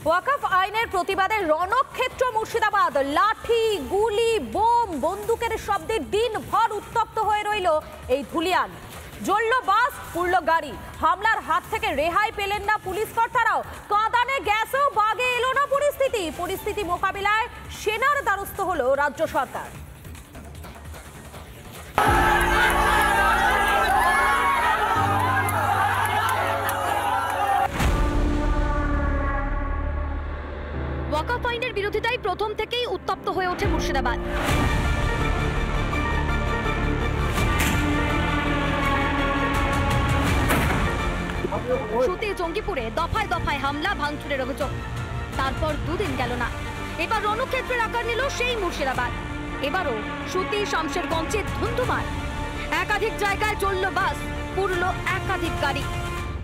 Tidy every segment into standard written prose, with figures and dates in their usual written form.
ওয়াকফ আইনের প্রতিবাদে রণক্ষেত্র মুর্শিদাবাদ। লাঠি, গুলি, বোম, বন্দুকের শব্দে দিনভর উত্তপ্ত হয়ে রইল এই ধুলিয়ান। জ্বলল বাস, পুড়ল গাড়ি। হামলার হাত থেকে রেহাই পেলেন না পুলিশ কর্তারাও। কাঁদানে গ্যাসও বাগে এলো না পরিস্থিতি মোকাবিলায় সেনার দ্বারস্থ হলো রাজ্য সরকার। ওয়াকফ আইনের বিরোধিতায় প্রথম থেকেই উত্তপ্ত হয়ে ওঠে মুর্শিদাবাদ। সুতি জঙ্গিপুরে দফায় দফায় হামলা, ভাঙচুরের অভিযোগ। তারপর দুদিন গেল না, এবার রণক্ষেত্রের আকার নিল সেই মুর্শিদাবাদ। এবারও সুতি, শামশেরগঞ্জে ধুন্ধুমার। একাধিক জায়গায় চলল বাস, পুড়ল একাধিক গাড়ি।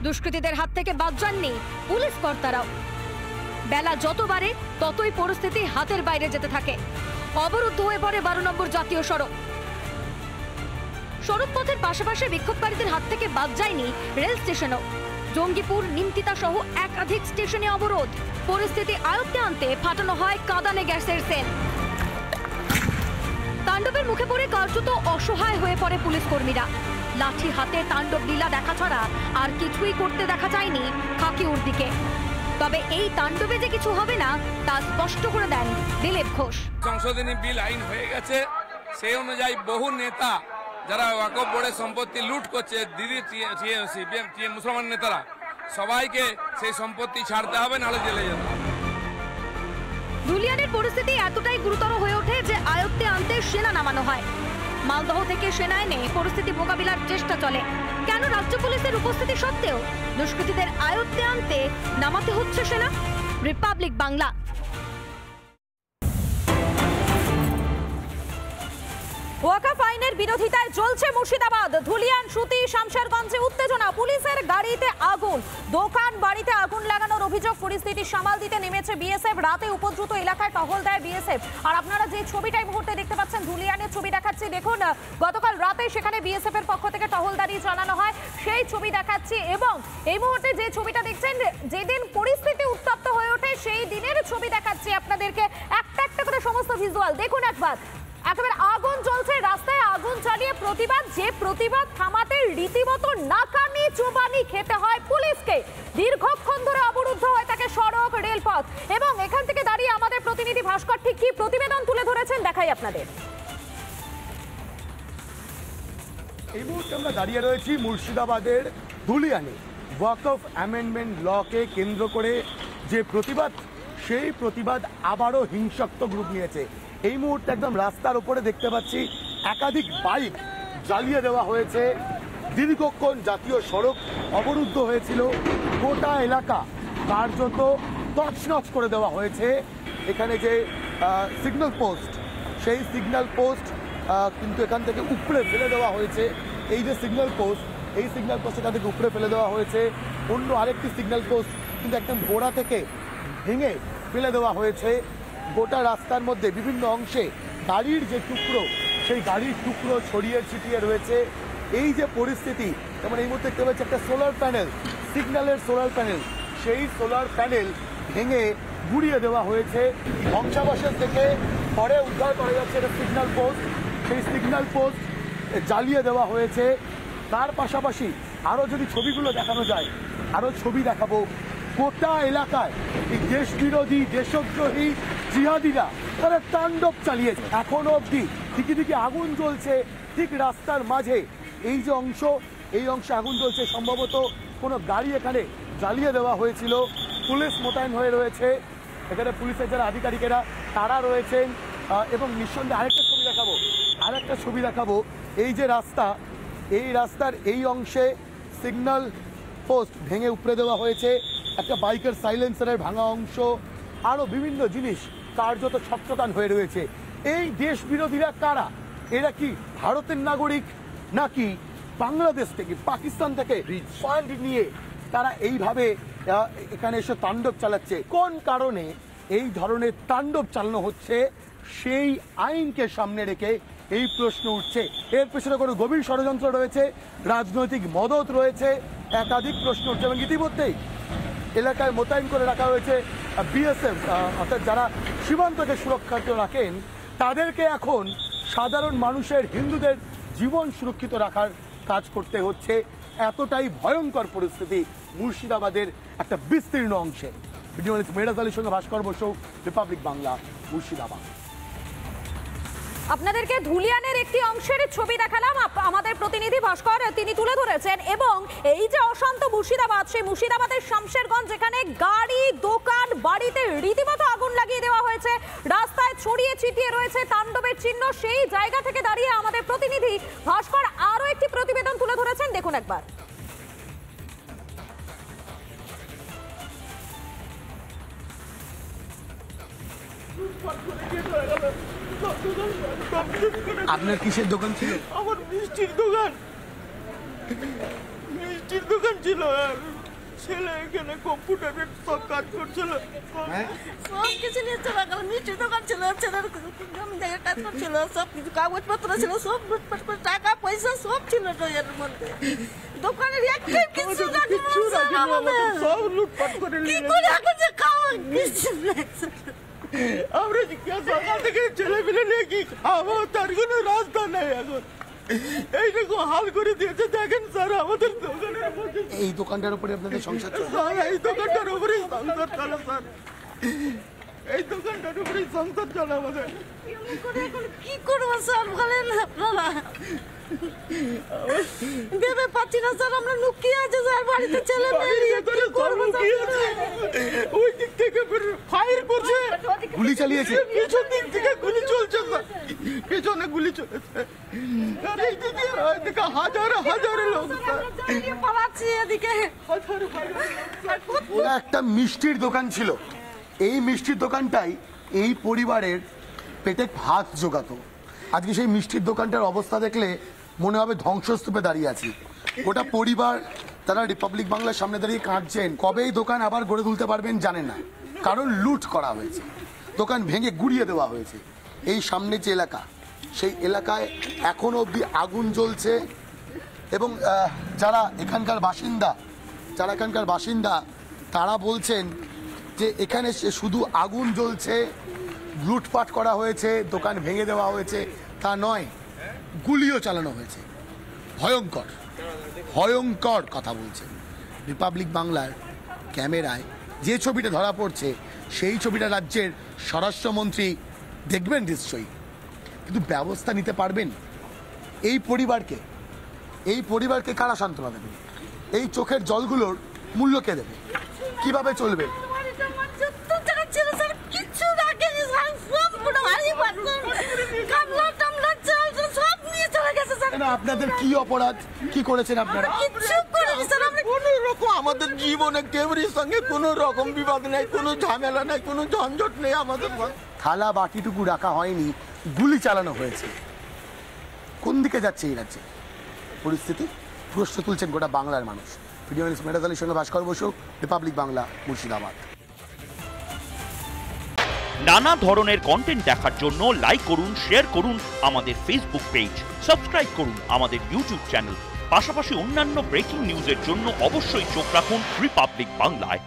দুষ্কৃতীদের হাত থেকে বাদ যাননি পুলিশ কর্তারাও। বেলা যত বাড়ে ততই পরিস্থিতি হাতের বাইরে যেতে থাকে। অবরুদ্ধ হয়ে পড়ে 12 নম্বর জাতীয় সড়ক। সড়কপথের পাশাপাশি বিক্ষোভকারীদের হাত থেকে বাদ যায়নি রেল স্টেশনও। জঙ্গিপুর, নিমতিতা সহ একাধিক স্টেশনে অবরোধ। পরিস্থিতি আয়ত্তে আনতে ফাটানো হয় কাঁদানে গ্যাসের সেল। তাণ্ডবের মুখে পড়ে কার্যত অসহায় হয়ে পড়ে পুলিশ কর্মীরা। লাঠি হাতে তাণ্ডব লীলা দেখা ছাড়া আর কিছুই করতে দেখা যায়নি খাকিউর দিকে। তবে এই তাণ্ডবে যে কিছু হবে না তা স্পষ্ট করে দেন দিলীপ ঘোষ। সংশোধনী বিল আইন হয়ে গেছে, সেই অনুযায়ী বহু নেতা যারা ওয়াকফ বোর্ডের সম্পত্তি লুট করছে, মুসলমান নেতারা, সবাইকে সেই সম্পত্তি ছাড়তে হবে, নাহলে জেলে যেতে হবে। ধুলিয়ানের পরিস্থিতি এতটাই গুরুতর হয়ে ওঠে যে আয়ত্তে আনতে সেনা নামানো হয়। মালদহ থেকে সেনা এনে পরিস্থিতি মোকাবিলার চেষ্টা চলে। কেন রাজ্য পুলিশের উপস্থিতি সত্ত্বেও দুষ্কৃতীদের আয়ত্তে আনতে নামাতে হচ্ছে সেনা? রিপাবলিক বাংলা। ওয়াকফ আইনের বিরোধিতায় জ্বলছে মুর্শিদাবাদ। ধুলিয়ান, সুতি, শামশেরগঞ্জে উত্তেজনা। পুলিশের গাড়িতে আগুন, দোকান বাড়িতে আগুন লাগানোর অভিযোগ। পরিস্থিতি সামাল দিতে নেমেছে বিএসএফ। রাতে উপদ্রুত এলাকায় টহল দেয় বিএসএফ। আর আপনারা যে ছবিটা এই মুহূর্তে দেখতে পাচ্ছেন, ধুলিয়ানের ছবি দেখাচ্ছি। দেখুন, গতকাল রাতে সেখানে বিএসএফ এর পক্ষ থেকে টহলদারি চালানো হয়, সেই ছবি দেখাচ্ছি। এবং এই মুহূর্তে যে ছবিটা দেখছেন, যেদিন পরিস্থিতি উত্তপ্ত হয়ে ওঠে সেই দিনের ছবি দেখাচ্ছি আপনাদেরকে। একটা একটা করে সমস্ত ভিজুয়াল দেখুন একবার। একেবারে আগুন জ্বলছে, রাস্তায় আগুন চালিয়ে প্রতিবাদ। যে প্রতিবাদ থামাতে রীতিমতো নাকানি চুবানি খেতে হয় পুলিশকে। দীর্ঘক্ষণ ধরে অবরুদ্ধ হয়ে থাকে সড়ক, রেলপথ। এবং এখান থেকে দাঁড়িয়ে আমাদের প্রতিনিধি ভাস্কর ঠিক কি প্রতিবেদন তুলে ধরেছেন দেখাই আপনাদের। এই মুহূর্তে আমরা দাঁড়িয়ে রয়েছি মুর্শিদাবাদের ধুলিয়ানে। ওয়াকফ অ্যামেন্ডমেন্ট লকে কেন্দ্র করে যে প্রতিবাদ, সেই প্রতিবাদ আবারও হিংসাত্মক রূপ নিয়েছে। এই মুহূর্তে একদম রাস্তার উপরে দেখতে পাচ্ছি একাধিক বাইক জ্বালিয়ে দেওয়া হয়েছে। দীর্ঘক্ষণ জাতীয় সড়ক অবরুদ্ধ হয়েছিল, গোটা এলাকা কার্যত তছনছ করে দেওয়া হয়েছে। এখানে যে সিগন্যাল পোস্ট, সেই সিগন্যাল পোস্ট কিন্তু এখান থেকে উপড়ে ফেলে দেওয়া হয়েছে। এই যে সিগন্যাল পোস্ট, এই সিগন্যাল পোস্ট এখান থেকে উপড়ে ফেলে দেওয়া হয়েছে। অন্য আরেকটি সিগন্যাল পোস্ট কিন্তু একদম গোড়া থেকে ভেঙে ফেলে দেওয়া হয়েছে। গোটা রাস্তার মধ্যে বিভিন্ন অংশে গাড়ির যে টুকরো, সেই গাড়ির টুকরো ছড়িয়ে ছিটিয়ে রয়েছে। এই যে পরিস্থিতি, যেমন এই মুহূর্তে দেখতে পাচ্ছি একটা সোলার প্যানেল, সিগন্যালের সোলার প্যানেল, সেই সোলার প্যানেল ভেঙে গুড়িয়ে দেওয়া হয়েছে। ধ্বংসাবশেষ থেকে পরে উদ্ধার করা যাচ্ছে একটা সিগন্যাল পোস্ট, সেই সিগন্যাল পোস্ট জ্বালিয়ে দেওয়া হয়েছে। তার পাশাপাশি আরও যদি ছবিগুলো দেখানো যায়, আরও ছবি দেখাবো। গোটা এলাকায় এই দেশ বিরোধী, দেশদ্রোহী জিহাদিরা তারা তাণ্ডব চালিয়েছে। এখনো অবধি দিকে আগুন জ্বলছে ঠিক রাস্তার মাঝে। এই যে অংশ, এই অংশে আগুন জ্বলছে। সম্ভবত কোনো গাড়ি এখানে জ্বালিয়ে দেওয়া হয়েছিল। পুলিশ মোতায়েন হয়ে রয়েছে এখানে, পুলিশের যারা আধিকারিকেরা তারা রয়েছেন। এবং নিঃসন্দেহে আরেকটা ছবি দেখাবো। এই যে রাস্তা, এই রাস্তার এই অংশে সিগন্যাল পোস্ট ভেঙে উপড়ে দেওয়া হয়েছে। একটা বাইকের সাইলেন্সারের ভাঙা অংশ, আরও বিভিন্ন জিনিস কার্যত ছত্রকান হয়ে রয়েছে। এই দেশ বিরোধীরা কারা? এরা কি ভারতের নাগরিক, নাকি বাংলাদেশ থেকে, পাকিস্তান থেকে ফান্ড নিয়ে তারা এইভাবে এখানে এসে তাণ্ডব চালাচ্ছে? কোন কারণে এই ধরনের তাণ্ডব চালানো হচ্ছে, সেই আইনকে সামনে রেখে এই প্রশ্ন উঠছে। এর পেছনে কোনো গভীর ষড়যন্ত্র রয়েছে, রাজনৈতিক মদত রয়েছে, একাধিক প্রশ্ন উঠছে। এবং ইতিমধ্যেই এলাকায় মোতায়েন করে রাখা হয়েছে বিএসএফ অর্থাৎ যারা সীমান্তকে সুরক্ষিত রাখেন তাদেরকে এখন সাধারণ মানুষের হিন্দুদের জীবন সুরক্ষিত রাখার কাজ করতে হচ্ছে। এতটাই ভয়ঙ্কর পরিস্থিতি মুর্শিদাবাদের একটা বিস্তীর্ণ অংশে। ভিডিও মেরাজ আলীর সঙ্গে ভাস্কর বসু, রিপাবলিক বাংলা, মুর্শিদাবাদ। আপনাদেরকে ধুলিয়ানের একটি অংশের ছবি দেখালাম, আমাদের প্রতিনিধি ভাস্কর তিনি তুলে ধরেছেন। এবং এই যে অশান্ত মুর্শিদাবাদ, সেই মুর্শিদাবাদের শামশেরগঞ্জ, যেখানে গাড়ি, দোকান, বাড়িতে রীতিমতো আগুন লাগিয়ে দেওয়া হয়েছে, রাস্তায় ছড়িয়ে ছিটিয়ে রয়েছে তাণ্ডবের চিহ্ন। সেই জায়গা থেকে দাঁড়িয়ে আমাদের প্রতিনিধি ভাস্কর আরো একটি প্রতিবেদন তুলে ধরেছেন, দেখুন একবার। আপনার কিসের দোকান ছিল? আমার মিষ্টির দোকান ছিল। আর ছেলে এখানে কম্পিউটারের সব কাজ করছিল, সব কিছু নিয়ে চলে গেল। মিষ্টির দোকান ছিল, ছেলের কাজ করছিল, সব কিছু কাগজপত্র ছিল, সব টাকা পয়সা সব ছিল এর মধ্যে। দোকানের একটা কিছু সব লুটপাট করে খাওয়া কিছু। আমরা সকাল থেকে ছেলে মিলে নিয়ে কি খাবো, তার কোনো রাস্তা নেই। এখন এইরকম হাল করে দিয়েছে, দেখেন স্যার আমাদের দোকানের মধ্যে। এই দোকানটার উপরে আপনাদের সংসার চলে? স্যার এই দোকানটার উপরেই সংসার চলে স্যার, এই দোকানটার উপরেই সংসার চলে আমাদের। কি করবো স্যার বলেন আপনারা? ভেবে পাচ্ছি না স্যার, আমরা লুকিয়ে আছে স্যার বাড়িতে, ছেলে মেয়ে ওই দিক থেকে ফায়ার করছে, গুলি চালিয়েছে, পিছন দিক থেকে গুলি চলছে স্যার, পিছনে গুলি চলেছে। আর এই দিকে হাজার হাজার লোক পালাচ্ছে, এদিকে ওরা একটা মিষ্টির দোকান ছিল। এই মিষ্টির দোকানটাই এই পরিবারের পেটে ভাত জোগাতো। আজকে সেই মিষ্টির দোকানটার অবস্থা দেখলে মনে হবে ধ্বংসস্তূপে দাঁড়িয়ে আছি। গোটা পরিবার তারা রিপাবলিক বাংলার সামনে দাঁড়িয়ে কাঁদছেন। কবে এই দোকান আবার গড়ে তুলতে পারবেন জানেন না, কারণ লুট করা হয়েছে, দোকান ভেঙে গুড়িয়ে দেওয়া হয়েছে। এই সামনে যে এলাকা, সেই এলাকায় এখনো অবধি আগুন জ্বলছে। এবং যারা এখানকার বাসিন্দা তারা বলছেন যে এখানে শুধু আগুন জ্বলছে, লুটপাট করা হয়েছে, দোকান ভেঙে দেওয়া হয়েছে তা নয়, গুলিও চালানো হয়েছে। ভয়ঙ্কর ভয়ঙ্কর কথা বলছেন। রিপাবলিক বাংলার ক্যামেরায় যে ছবিটা ধরা পড়ছে, সেই ছবিটা রাজ্যের স্বরাষ্ট্রমন্ত্রী দেখবেন নিশ্চয়ই, কিন্তু ব্যবস্থা নিতে পারবেন? এই পরিবারকে কারা সান্ত্বনা দেবে? এই চোখের জলগুলোর মূল্য কে দেবে? কিভাবে চলবে? আপনাদের কি অপরাধ, কি করেছেন আপনারা? আমাদের জীবনে কেউরির সঙ্গে কোনো রকম বিবাদ নেই, কোনো ঝামেলা নেই, কোনো ঝঞ্ঝট নেই আমাদের। থালা বাটিটুকু রাখা হয়নি, গুলি চালানো হয়েছে। কোন দিকে যাচ্ছে এই রাজ্যে পরিস্থিতি? প্রশ্ন তুলছেন গোটা বাংলার মানুষ। ভিডিও মেরাজ আলীর সঙ্গে ভাস্কর বসু, রিপাবলিক বাংলা, মুর্শিদাবাদ। নানা ধরনের কন্টেন্ট দেখার জন্য লাইক করুন, শেয়ার করুন আমাদের ফেসবুক পেজ, সাবস্ক্রাইব করুন আমাদের ইউটিউব চ্যানেল। পাশাপাশি অন্যান্য ব্রেকিং নিউজের জন্য অবশ্যই চোখ রাখুন রিপাবলিক বাংলায়।